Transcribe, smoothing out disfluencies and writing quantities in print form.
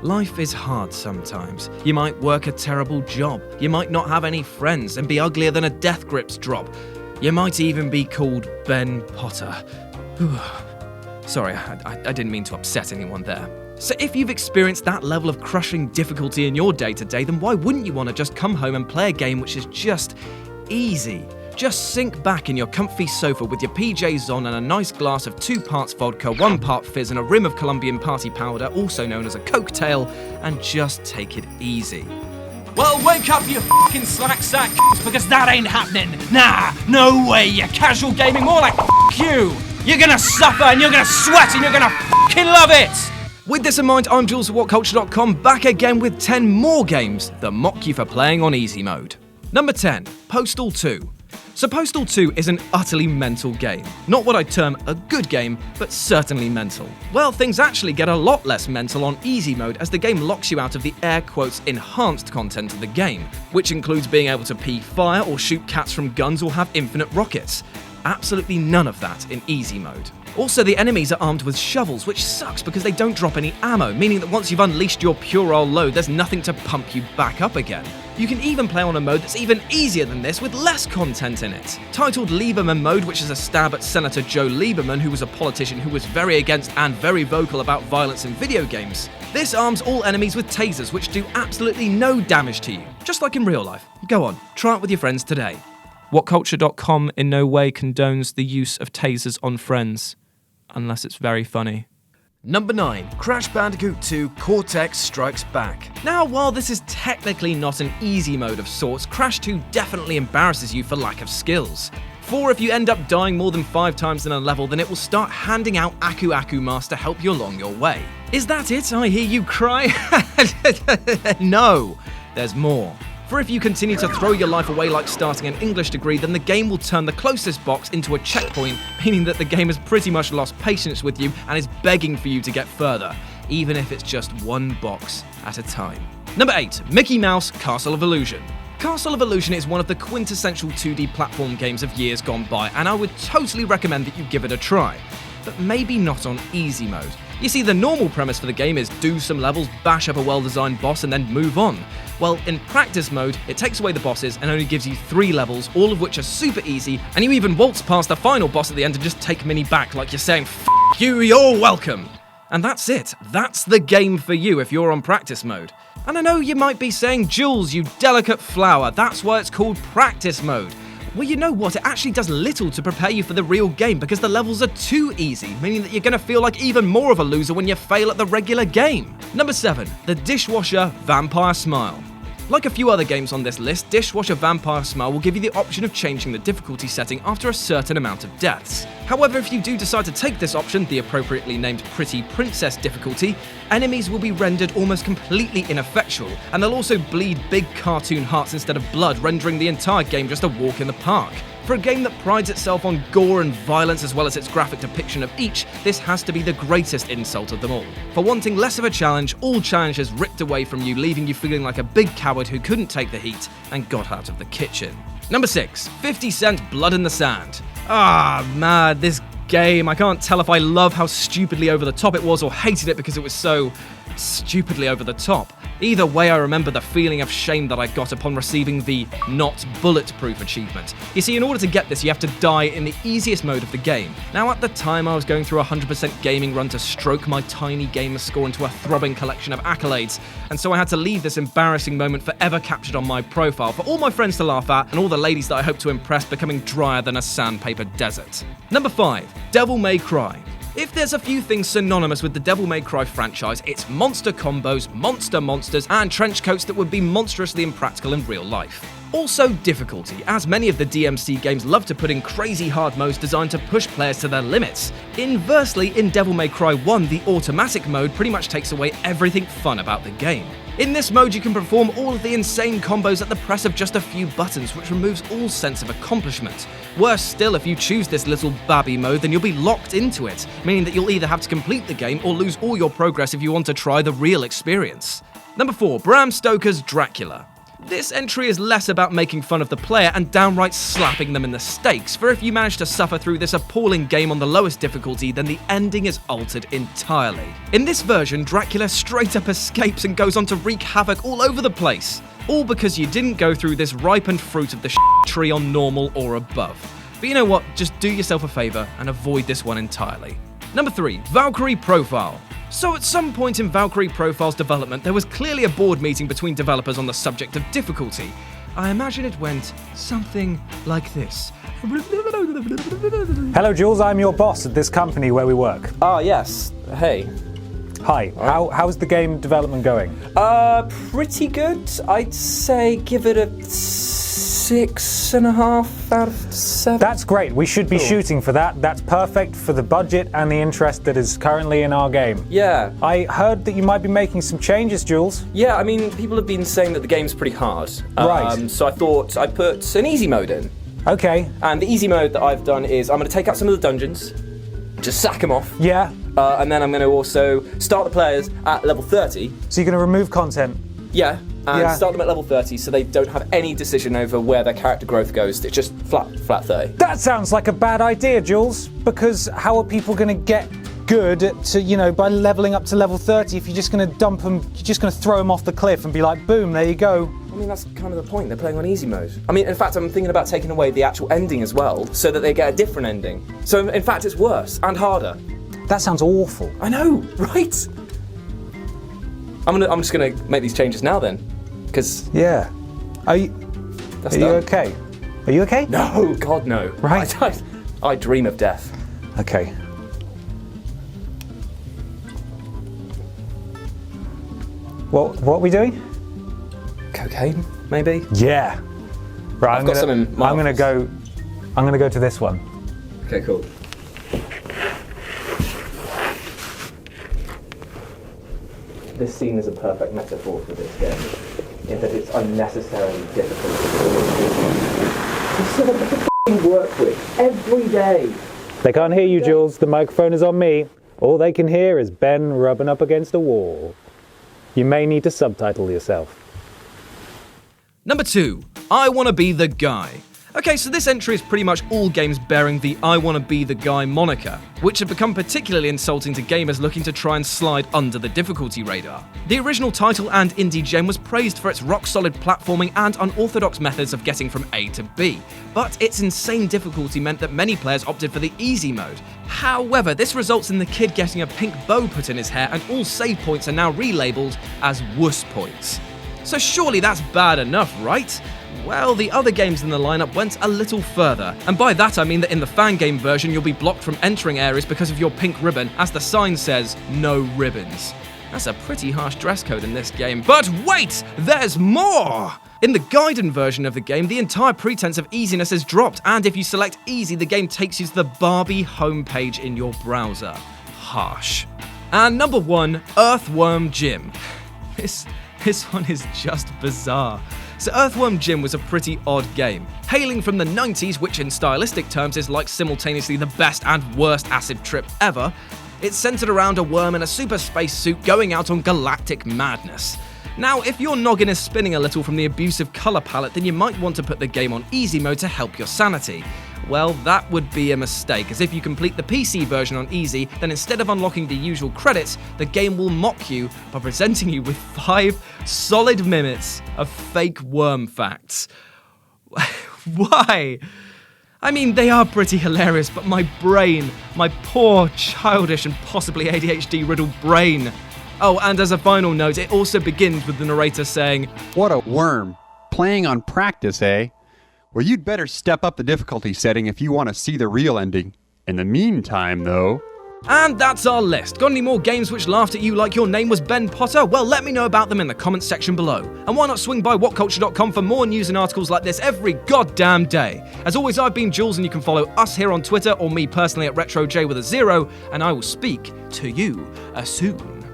Life is hard sometimes. You might work a terrible job. You might not have any friends and be uglier than a death grips drop. You might even be called Ben Potter. Sorry, I didn't mean to upset anyone there. So if you've experienced that level of crushing difficulty in your day-to-day, then why wouldn't you want to just come home and play a game which is just easy? Just sink back in your comfy sofa with your PJs on and a nice glass of 2 parts vodka, 1 part fizz and a rim of Colombian party powder, also known as a cocktail, and just take it easy. Well, wake up, you f***ing slack sack, because that ain't happening. Nah, no way, you casual gaming, more like f*** you. You're gonna suffer and you're gonna sweat and you're gonna f***ing love it. With this in mind, I'm Jules of WhatCulture.com, back again with 10 more games that mock you for playing on easy mode. Number 10, Postal 2. So Postal 2 is an utterly mental game. Not what I'd term a good game, but certainly mental. Well, things actually get a lot less mental on easy mode as the game locks you out of the air quotes enhanced content of the game, which includes being able to pee fire or shoot cats from guns or have infinite rockets. Absolutely none of that in easy mode. Also, the enemies are armed with shovels, which sucks because they don't drop any ammo, meaning that once you've unleashed your puerile load, there's nothing to pump you back up again. You can even play on a mode that's even easier than this with less content in it. Titled Lieberman mode, which is a stab at Senator Joe Lieberman, who was a politician who was very against and very vocal about violence in video games. This arms all enemies with tasers, which do absolutely no damage to you, just like in real life. Go on, try it with your friends today. WhatCulture.com in no way condones the use of tasers on friends, unless it's very funny. Number 9, Crash Bandicoot 2 Cortex Strikes Back. Now, while this is technically not an easy mode of sorts, Crash 2 definitely embarrasses you for lack of skills. For if you end up dying more than 5 times in a level, then it will start handing out Aku Aku Masks to help you along your way. Is that it? I hear you cry. No, there's more. For if you continue to throw your life away like starting an English degree, then the game will turn the closest box into a checkpoint, meaning that the game has pretty much lost patience with you and is begging for you to get further, even if it's just 1 box at a time. Number 8, Mickey Mouse Castle of Illusion. Castle of Illusion is one of the quintessential 2D platform games of years gone by, and I would totally recommend that you give it a try. But maybe not on easy mode. You see, the normal premise for the game is do some levels, bash up a well-designed boss, and then move on. Well, in practice mode, it takes away the bosses and only gives you 3 levels, all of which are super easy, and you even waltz past the final boss at the end and just take Minnie back like you're saying, "F*** you, you're welcome." And that's it. That's the game for you if you're on practice mode. And I know you might be saying, "Jules, you delicate flower, that's why it's called practice mode." Well, you know what? It actually does little to prepare you for the real game because the levels are too easy, meaning that you're going to feel like even more of a loser when you fail at the regular game. Number 7, The Dishwasher Vampire Smile. Like a few other games on this list, Dishwasher Vampire Smile will give you the option of changing the difficulty setting after a certain amount of deaths. However, if you do decide to take this option, the appropriately named Pretty Princess difficulty, enemies will be rendered almost completely ineffectual, and they'll also bleed big cartoon hearts instead of blood, rendering the entire game just a walk in the park. For a game that prides itself on gore and violence as well as its graphic depiction of each, this has to be the greatest insult of them all. For wanting less of a challenge, all challenges ripped away from you, leaving you feeling like a big coward who couldn't take the heat and got out of the kitchen. Number 6, 50 Cent Blood in the Sand. Ah, man, this game, I can't tell if I love how stupidly over the top it was or hated it because it was so stupidly over the top. Either way, I remember the feeling of shame that I got upon receiving the not bulletproof achievement. You see, in order to get this, you have to die in the easiest mode of the game. Now, at the time, I was going through a 100% gaming run to stroke my tiny gamer score into a throbbing collection of accolades, and so I had to leave this embarrassing moment forever captured on my profile for all my friends to laugh at and all the ladies that I hope to impress becoming drier than a sandpaper desert. Number 5, Devil May Cry. If there's a few things synonymous with the Devil May Cry franchise, it's monster combos, monsters, and trench coats that would be monstrously impractical in real life. Also difficulty, as many of the DMC games love to put in crazy hard modes designed to push players to their limits. Inversely, in Devil May Cry 1, the automatic mode pretty much takes away everything fun about the game. In this mode, you can perform all of the insane combos at the press of just a few buttons, which removes all sense of accomplishment. Worse still, if you choose this little babby mode, then you'll be locked into it, meaning that you'll either have to complete the game or lose all your progress if you want to try the real experience. Number 4, Bram Stoker's Dracula. This entry is less about making fun of the player and downright slapping them in the stakes, for if you manage to suffer through this appalling game on the lowest difficulty, then the ending is altered entirely. In this version, Dracula straight up escapes and goes on to wreak havoc all over the place. All because you didn't go through this ripened fruit of the tree on normal or above. But you know what, just do yourself a favour and avoid this one entirely. Number 3, Valkyrie Profile. So at some point in Valkyrie Profile's development, there was clearly a board meeting between developers on the subject of difficulty. I imagine it went something like this. Hello Jules, I'm your boss at this company where we work. Ah, yes. Hey. Hi, how's the game development going? Pretty good. I'd say give it a 6.5 out of 7. That's great, we should be shooting for that. That's perfect for the budget and the interest that is currently in our game. Yeah. I heard that you might be making some changes, Jules. Yeah, I mean, people have been saying that the game's pretty hard. Right. So I thought I'd put an easy mode in. Okay. And the easy mode that I've done is I'm going to take out some of the dungeons, just sack them off. Yeah. And then I'm going to also start the players at level 30. So you're going to remove content? Yeah. And start them at level 30 so they don't have any decision over where their character growth goes. It's just flat 30. That sounds like a bad idea, Jules, because how are people going to get good by leveling up to level 30 if you're just going to dump them, you're just going to throw them off the cliff and be like, boom, there you go. I mean, that's kind of the point. They're playing on easy mode. I mean, in fact, I'm thinking about taking away the actual ending as well so that they get a different ending. So, in fact, it's worse and harder. That sounds awful. I know, right? I'm just gonna make these changes now then, because yeah. Are you okay? Are you okay? No, God no. Right. I dream of death. Okay. What are we doing? Cocaine, maybe. Yeah. Right. I've got some in my I'm gonna go to this one. Okay, cool. This scene is a perfect metaphor for this game, in that it's unnecessarily difficult. It's so much to f***ing work with, every day. They can't hear you, Jules. The microphone is on me. All they can hear is Ben rubbing up against a wall. You may need to subtitle yourself. Number 2, I Wanna Be the Guy. Okay, so this entry is pretty much all games bearing the I Wanna Be the Guy moniker, which had become particularly insulting to gamers looking to try and slide under the difficulty radar. The original title and indie gem was praised for its rock-solid platforming and unorthodox methods of getting from A to B, but its insane difficulty meant that many players opted for the easy mode. However, this results in the kid getting a pink bow put in his hair, and all save points are now relabeled as wuss points. So surely that's bad enough, right? Well, the other games in the lineup went a little further, and by that I mean that in the fan game version you'll be blocked from entering areas because of your pink ribbon, as the sign says, no ribbons. That's a pretty harsh dress code in this game. But wait, there's more! In the Gaiden version of the game, the entire pretense of easiness is dropped, and if you select easy, the game takes you to the Barbie homepage in your browser. Harsh. And number 1, Earthworm Jim. This one is just bizarre. So Earthworm Jim was a pretty odd game. Hailing from the 90s, which in stylistic terms is like simultaneously the best and worst acid trip ever, it's centered around a worm in a super space suit going out on galactic madness. Now, if your noggin is spinning a little from the abusive color palette, then you might want to put the game on easy mode to help your sanity. Well, that would be a mistake, as if you complete the PC version on easy, then instead of unlocking the usual credits, the game will mock you by presenting you with 5 solid minutes of fake worm facts. Why? I mean, they are pretty hilarious, but my brain, my poor, childish and possibly ADHD-riddled brain. Oh, and as a final note, it also begins with the narrator saying, "What a worm. Playing on practice, eh? Well, you'd better step up the difficulty setting if you want to see the real ending. In the meantime, though..." And that's our list. Got any more games which laughed at you like your name was Ben Potter? Well, let me know about them in the comments section below. And why not swing by whatculture.com for more news and articles like this every goddamn day. As always, I've been Jules, and you can follow us here on Twitter or me personally at RetroJ with a 0, and I will speak to you soon.